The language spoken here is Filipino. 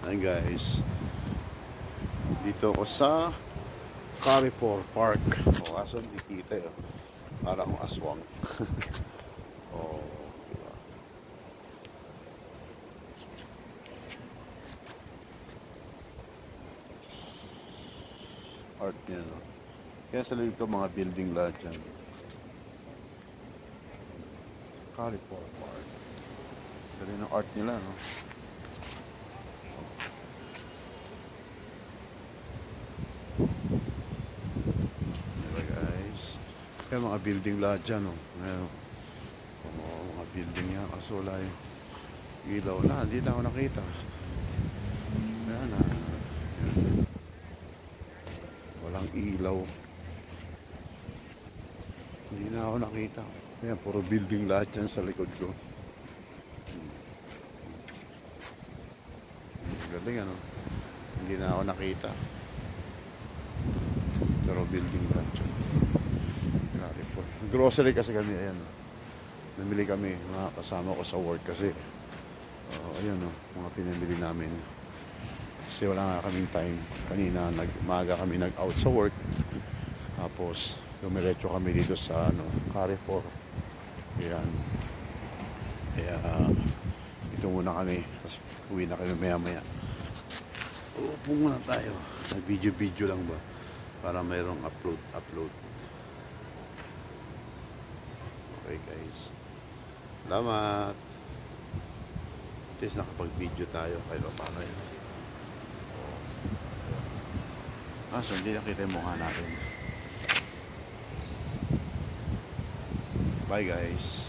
Ayan guys, dito ako sa Carrefour Park. O kaso hindi kita yun. Parang aswang. O, diba? Art niya, no? Kaya sa likod ko mga building lahat dyan. Carrefour Park. Dali ng art nila, no? Diba guys? Kaya mga building lahat dyan, no? Ngayon, mga building yan. Kaso wala yung ilaw na. Hindi na ako nakita. Ayan na. Walang ilaw. Hindi na ako nakita. Ayan, puro building lahat yan sa likod ko. Galing ano. Hindi na ako nakita. Pero building lahat yan. Carrefour. Grocery kasi kami. Ayan. Namili kami. Mga kasama ko sa work kasi. Ayan o. Mga pinamili namin. Kasi wala nga kaming time. Kanina maaga kami nag-out sa work. Tapos dumiretso kami dito sa Carrefour. Ayan. Kaya dito muna kami. Tapos uwi na kami maya maya. Upo muna tayo. Nag-video lang ba? Para mayroong upload. Okay guys. Salamat. At least nakapag-video tayo. Kahit pa paano yun. So hindi nakita yung mukha natin. Bye guys.